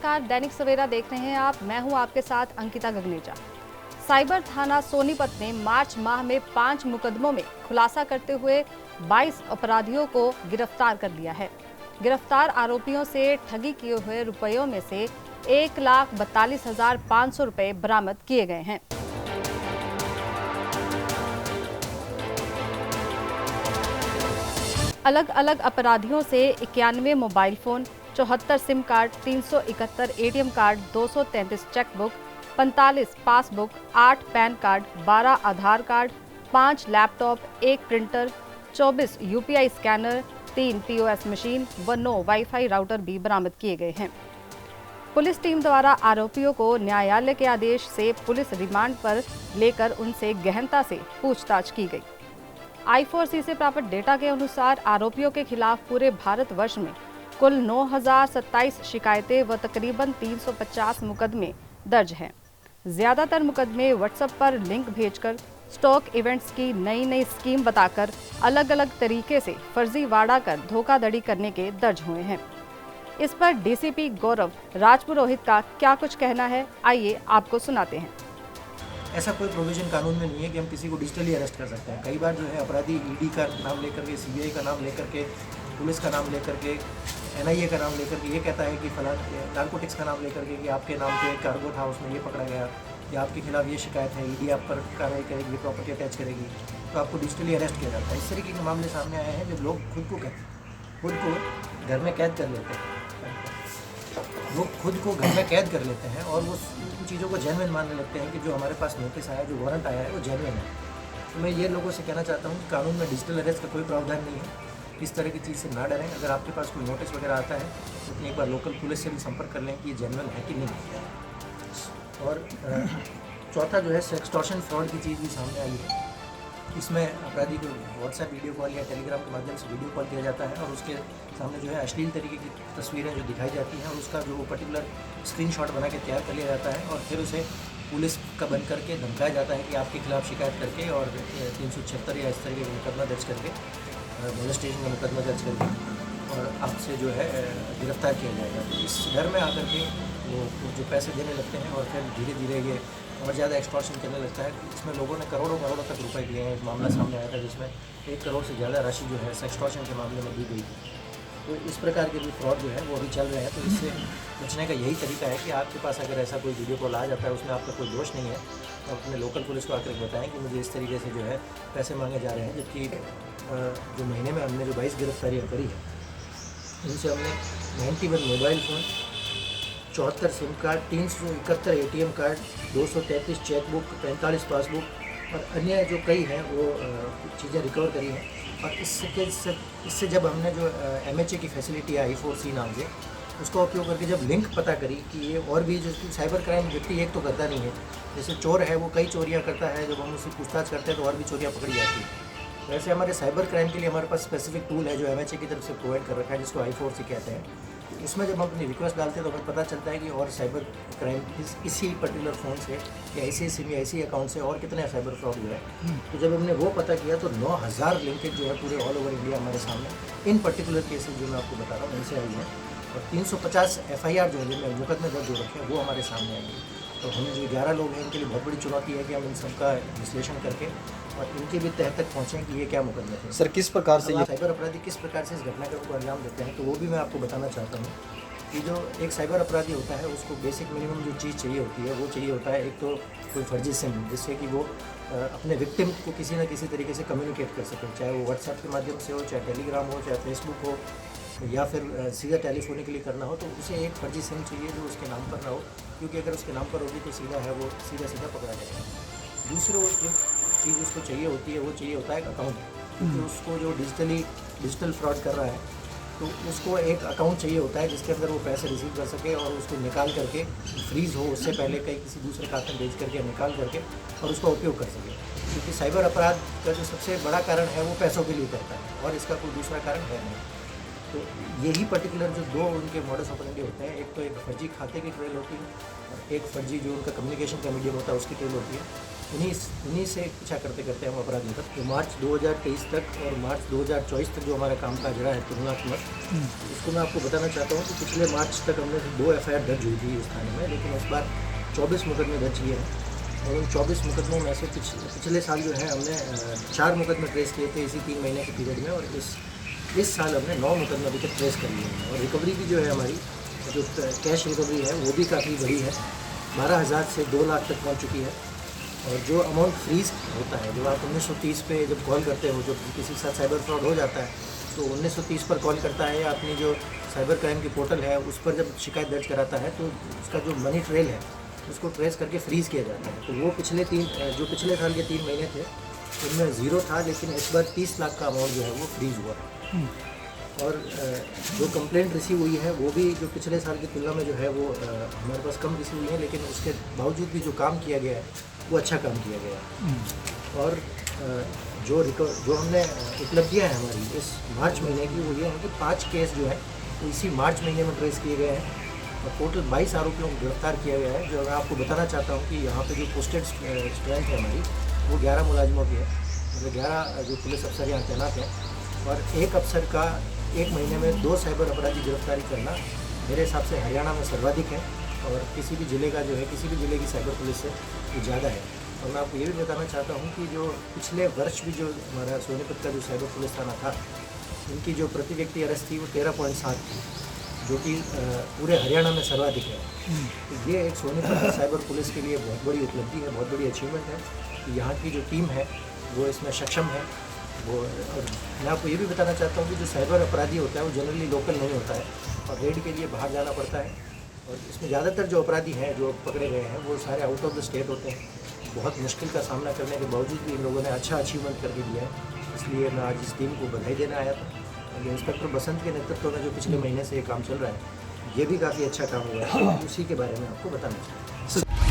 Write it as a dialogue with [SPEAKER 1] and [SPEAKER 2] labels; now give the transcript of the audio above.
[SPEAKER 1] नमस्कार, दैनिक सवेरा देख रहे हैं आप। मैं हूं आपके साथ अंकिता गगनेजा। साइबर थाना सोनीपत ने मार्च माह में 5 मुकदमों में खुलासा करते हुए 22 अपराधियों को गिरफ्तार कर लिया है। गिरफ्तार आरोपियों से ठगी किए हुए रुपयों में से 1,42,500 रुपए बरामद किए गए हैं। अलग अलग अपराधियों से 91 mobile phone, 74 sim card, 371 ATM card, 233 chequebook, 45 passbook, 8 PAN card, 12 Aadhaar card, 5 laptop, 1 printer, 24 UPI scanner, 3 POS machine व 9 वाईफाई राउटर भी बरामद किए गए हैं। पुलिस टीम द्वारा आरोपियों को न्यायालय के आदेश से पुलिस रिमांड पर लेकर उनसे गहनता से पूछताछ की गई। I4C से प्राप्त डेटा के अनुसार आरोपियों के खिलाफ पूरे भारतवर्ष में कुल 9,027 शिकायतें व तकरीबन 350 मुकदमे दर्ज हैं। ज्यादातर मुकदमे व्हाट्सएप पर लिंक भेजकर स्टॉक इवेंट्स की नई स्कीम बताकर अलग अलग तरीके से फर्जी वाड़ा कर धोखाधड़ी करने के दर्ज हुए हैं। इस पर डीसीपी गौरव राजपुरोहित का क्या कुछ कहना है, आइए आपको सुनाते हैं।
[SPEAKER 2] ऐसा कोई प्रोविजन कानून में नहीं है कि हम किसी को डिजिटली अरेस्ट कर सकते हैं। कई बार जो है अपराधी ईडी का नाम लेकर के, सीबीआई का नाम लेकर के, पुलिस का नाम लेकर के, एनआईए का नाम लेकर के ये कहता है कि फलां नारकोटिक्स का नाम लेकर के कि आपके नाम पे एक कार्गो था, उसमें ये पकड़ा गया या आपके खिलाफ ये शिकायत है, ईडी आप पर कार्रवाई करेगी, प्रॉपर्टी अटैच करेगी, तो आपको डिजिटली अरेस्ट किया जाता है। इस तरीके के मामले सामने आए हैं जब लोग खुद को घर में कैद कर लेते हैं। वो खुद को घर में कैद कर लेते हैं और वो उन चीज़ों को जेन्युइन मानने लगते हैं कि जो हमारे पास नोटिस आया, जो वारंट आया है वो जेन्युइन है। तो मैं ये लोगों से कहना चाहता हूँ कि कानून में डिजिटल अरेस्ट का कोई प्रावधान नहीं है। इस तरह की चीज़ से ना डरें। अगर आपके पास कोई नोटिस वगैरह आता है तो एक बार लोकल पुलिस से भी संपर्क कर लें कि ये जेन्युइन है कि नहीं। और चौथा जो है एक्सटॉर्शन फ्रॉड की चीज़ भी सामने आई है। इसमें अपराधी को व्हाट्सएप वीडियो कॉल या टेलीग्राम के माध्यम से वीडियो कॉल किया जाता है और उसके सामने जो है अश्लील तरीके की तस्वीरें जो दिखाई जाती हैं और उसका जो पर्टिकुलर स्क्रीनशॉट बना के तैयार कर लिया जाता है और फिर उसे पुलिस का बन करके धमकाया जाता है कि आपके खिलाफ शिकायत करके और 376 या इस तरीके का मुकदमा दर्ज करके, मोलेस्टेशन का मुकदमा दर्ज करके और आपसे जो है गिरफ्तार किया जाएगा। तो इस डर में आकर के वो जो पैसे देने लगते हैं और फिर धीरे धीरे ये और ज़्यादा एक्सटॉर्शन करने लगता है। इसमें लोगों ने करोड़ों तक रुपए दिए हैं। एक मामला सामने आया था जिसमें 1 करोड़ से ज़्यादा राशि जो है एक्सटॉर्शन के मामले में दी गई थी। तो इस प्रकार के भी फ्रॉड जो है वो अभी चल रहे हैं। तो इससे बचने का यही तरीका है कि आपके पास अगर ऐसा कोई वीडियो कॉल आ जाता है, उसमें आपका कोई दोष नहीं है, तो अपने लोकल पुलिस को आकर बताएं कि मुझे इस तरीके से जो है पैसे मांगे जा रहे हैं। जबकि जो महीने में हमने जो 22 गिरफ्तारियाँ करी है उनसे हमने 91 mobile phone, 74 sim card, 371 ATM card, 233 chequebook, 45 passbook और अन्य जो कई हैं वो चीज़ें रिकवर करी हैं। और इससे जब हमने जो MHA की फैसिलिटी है I4C नाम से, उसका उपयोग करके जब लिंक पता करी कि ये और भी जो साइबर क्राइम व्यक्ति एक तो करता नहीं है, जैसे चोर है वो कई चोरियाँ करता है, जब हम उससे पूछताछ करते हैं तो और भी चोरियाँ पकड़ी जाती हैं। वैसे हमारे साइबर क्राइम के लिए हमारे पास स्पेसिफिक टूल है जो MHA की तरफ से प्रोवाइड कर रखा है, जिसको I4C कहते हैं। उसमें जब हम अपनी रिक्वेस्ट डालते हैं तो हमें पता चलता है कि और साइबर क्राइम इसी पर्टिकुलर फ़ोन से या ऐसे सिम या ऐसी अकाउंट से और कितने साइबर फ्रॉड हुए हैं। तो जब हमने वो पता किया तो 9,000 लिंकेज जो है पूरे ऑल ओवर इंडिया हमारे सामने इन पर्टिकुलर केसेस जो मैं आपको बता रहा हूँ उनसे आई हैं। और 350 FIR जो है जिनमें मुकदमे दर्ज हो रखे हैं वो हमारे सामने आई है। तो हम जो 11 लोग हैं इनके लिए बहुत बड़ी चुनौती है कि हम इन सबका विश्लेषण करके और इनके भी तह तक पहुँचें कि ये क्या मुकदमे थे।
[SPEAKER 3] सर, किस प्रकार से ये
[SPEAKER 2] साइबर अपराधी किस प्रकार से इस घटना को अंजाम देते हैं, तो वो भी मैं आपको बताना चाहता हूँ कि जो एक साइबर अपराधी होता है उसको बेसिक मिनिमम जो चीज़ चाहिए होती है वो चाहिए होता है। एक तो कोई फर्जी सिम, जिससे कि वो अपने विक्टिम को किसी न किसी तरीके से कम्युनिकेट कर सके, चाहे वो व्हाट्सएप के माध्यम से हो, चाहे टेलीग्राम हो, चाहे फेसबुक हो या फिर सीधा टेलीफोनिकली करना हो। तो उसे एक फर्जी सिम चाहिए जो उसके नाम पर ना हो, क्योंकि अगर उसके नाम पर होगी तो सीधा है वो सीधा पकड़ा जाएगा। दूसरी जो चीज़ उसको चाहिए होती है वो चाहिए होता है अकाउंट, क्योंकि उसको जो डिजिटल फ्रॉड कर रहा है तो उसको एक अकाउंट चाहिए होता है जिसके अंदर वो पैसे रिसीव कर सके और उसको निकाल करके फ्रीज़ हो उससे पहले कहीं किसी दूसरे खाते में भेज करके निकाल करके और उसका उपयोग कर सके। क्योंकि साइबर अपराध का जो सबसे बड़ा कारण है वो पैसों के लिए करता है और इसका कोई दूसरा कारण है नहीं। तो यही पर्टिकुलर जो 2 उनके मॉडस ऑपरेंडी होते हैं, एक तो एक फर्जी खाते की ट्रेल होती है और एक फर्जी जो उनका कम्युनिकेशन का मीडियम होता है उसकी ट्रेल होती है। उन्हीं से पीछा करते करते हम अपराधियों तक तो मार्च 2023 तक और मार्च 2024 तक जो हमारा कामकाज रहा है तुलनात्मक, उसको मैं आपको बताना चाहता हूँ कि पिछले मार्च तक हमने 2 FIR दर्ज हुई थी इस थाने में, लेकिन इस बार 24 मुकदमे दर्ज किए हैं। और उन 24 मुकदमों में से पिछले साल जो है हमने 4 मुकदमे ट्रेस किए थे इसी 3 महीने के पीरियड में, और इस साल हमने 9 मुकदमे अभी तक ट्रेस कर लिए हैं। और रिकवरी भी जो है हमारी जो कैश रिकवरी है वो भी काफ़ी बड़ी है, 12,000 से 2 लाख तक पहुँच चुकी है। और जो अमाउंट फ्रीज होता है, जब आप 1930 पे जब कॉल करते हो, जब किसी के साथ साइबर फ्रॉड हो जाता है तो 1930 पर कॉल करता है या अपनी जो साइबर क्राइम की पोर्टल है उस पर जब शिकायत दर्ज कराता है तो उसका जो मनी ट्रेल है उसको ट्रेस करके फ्रीज़ किया जाता है। तो वो जो पिछले साल के 3 महीने थे उनमें ज़ीरो था, लेकिन इस बार 30 लाख का अमाउंट जो है वो फ्रीज़ हुआ है। और जो कंप्लेंट रिसीव हुई है वो भी जो पिछले साल की तुलना में जो है वो हमारे पास कम रिसीव हुई है, लेकिन उसके बावजूद भी जो काम किया गया है वो अच्छा काम किया गया है। और जो हमने उपलब्धियाँ हैं हमारी इस मार्च महीने की, वो ये है कि 5 केस जो है वो इसी मार्च महीने में ट्रेस किए गए हैं और टोटल 22 आरोपियों को गिरफ्तार किया गया है। जो मैं आपको बताना चाहता हूँ कि यहाँ पे जो पोस्टेड स्ट्रेंथ है हमारी वो 11 मुलाजिमों की है, मतलब 11 जो पुलिस अफसर यहाँ तैनात हैं। और एक अफसर का 1 महीने में 2 साइबर अपराधी गिरफ्तारी करना मेरे हिसाब से हरियाणा में सर्वाधिक है, और किसी भी ज़िले का जो है किसी भी ज़िले की साइबर पुलिस से ये ज़्यादा है। और मैं आपको ये भी बताना चाहता हूँ कि जो पिछले वर्ष भी जो हमारा सोनीपत का जो साइबर पुलिस थाना था, उनकी जो प्रति व्यक्ति अरेस्ट थी वो 13.7 थी, जो कि पूरे हरियाणा में सर्वाधिक है। तो ये एक सोनीपत की साइबर पुलिस के लिए बहुत बड़ी उपलब्धि है, बहुत बड़ी अचीवमेंट है कि यहाँ की जो टीम है वो इसमें सक्षम है। वो और मैं आपको ये भी बताना चाहता हूँ कि जो साइबर अपराधी होता है वो जनरली लोकल नहीं होता है और रेड के लिए बाहर जाना पड़ता है। और इसमें ज़्यादातर जो अपराधी हैं जो पकड़े गए हैं वो सारे आउट ऑफ द स्टेट होते हैं। बहुत मुश्किल का सामना करने के बावजूद भी इन लोगों ने अच्छा अचीवमेंट करके दिया है, इसलिए मैं आज इस टीम को बधाई देने आया था। और इंस्पेक्टर बसंत के नेतृत्व में जो पिछले महीने से ये काम चल रहा है ये भी काफ़ी अच्छा काम हुआ है, उसी के बारे में आपको बताना चाहता हूँ।